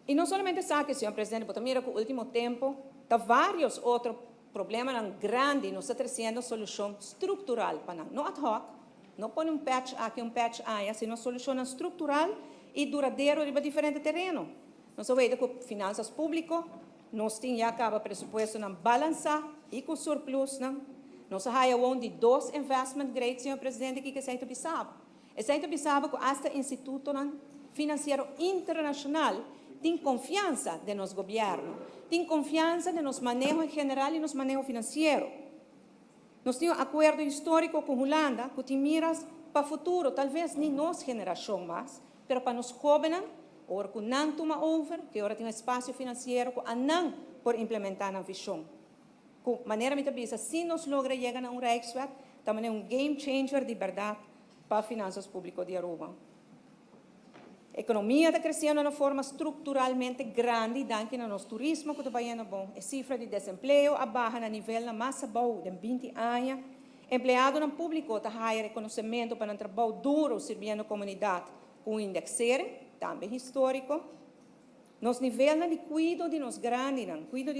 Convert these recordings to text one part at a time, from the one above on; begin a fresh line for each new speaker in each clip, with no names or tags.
Y no solamente saque, señor presidente, pero también en el último tiempo, hay varios otros problemas grandes, nos está trazendo solución estructural para no ad hoc, no pone un patch aquí, un patch allá, sino solución estructural y duradera en diferentes terrenos. Nós vemos que finanças públicas, nós temos já acaba presupuesto na balança e com surplus, não? Nós temos de 2 investment grade, senhor presidente, que é muito bizarro. É muito bizarro que este instituto financeiro internacional tem confiança de nosso governo, tem confiança de nosso manejo em geral e nosso manejo financeiro. Nós temos acordo histórico com a Holanda, que tem miras para o futuro, talvez nem nossa geração mais, mas para os jovens, ora que não toma over, que ora tem um espaço financeiro que não por implementar na visão. De maneira muito bisa, se nós logramos chegar a Rijkswet, também é game changer de verdade para as finanças públicas de Aruba. A economia está crescendo de uma forma estruturalmente grande, dentro do nosso turismo, que está indo bom. A cifra de desemprego abaixa no nível mais baixo de 20 anos. Empregado no público está ganhando reconhecimento para um trabalho duro, servindo a comunidade com indexer, também histórico. Nos níveis de cuidado de nos grandes, cuidado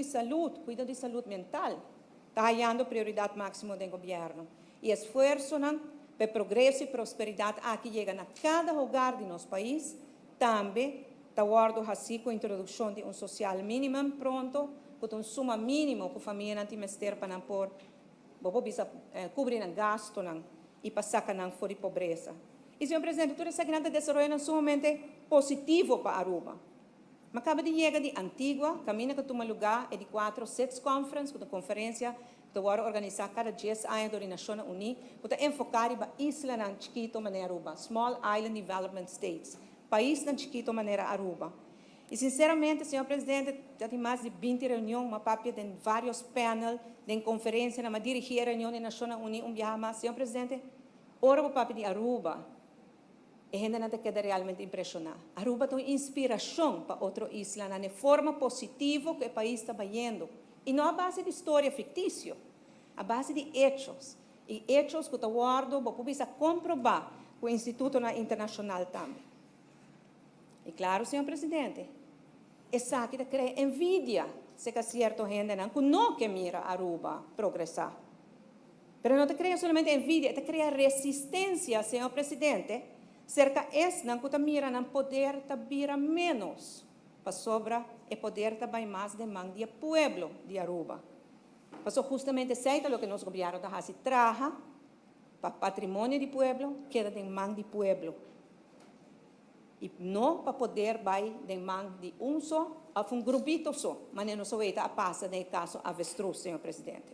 de saúde mental, está ganhando prioridade máxima do governo. E esforço para progresso e prosperidade aqui chega a cada hogar de nosso país, também está guardo assim com a introdução de social mínimo pronto, com suma mínimo que a família não tem mestre para não pôr, cobrir o gasto e passar fora de pobreza. E, senhor presidente, toda essa grande desenvolvimento é sumamente positivo para Aruba. Mas acaba de chegar de Antigua, caminha que toma lugar é de 4 SETS Conference, que é uma conferência que vai organizar cada 10 anos das Nações Unidas, que está enfocada em isla na chiquito maneira Aruba, Small Island Development States, país na chiquito maneira Aruba. E, sinceramente, senhor presidente, já tem mais de 20 reuniões, uma papia de vários paneles, de conferência, na dirigir a reunião das Nações Unidas, viajar mais. Senhor presidente, ora o papel de Aruba, a gente não queda realmente impressionada. Aruba tem inspiração para outra isla, na forma positiva que o país está indo. E não a base de história fictícia, a base de hechos. E hechos que eu guardo, para poder comprovar com o Instituto Internacional também. E claro, senhor presidente, essa aqui cria envidia, se que certa gente não quer mira Aruba progressar. Mas não cria somente envidia, cria resistência, senhor presidente, cerca não que mira não poder tabira menos para sobra e poder também mais de mão do pueblo de Aruba. Passou justamente certo o que nosso governo está fazendo, traja para patrimônio do pueblo, queda de mão do pueblo. E não para poder vai de mão de só, a grupito só, mas não só a passa no caso avestruz, senhor presidente.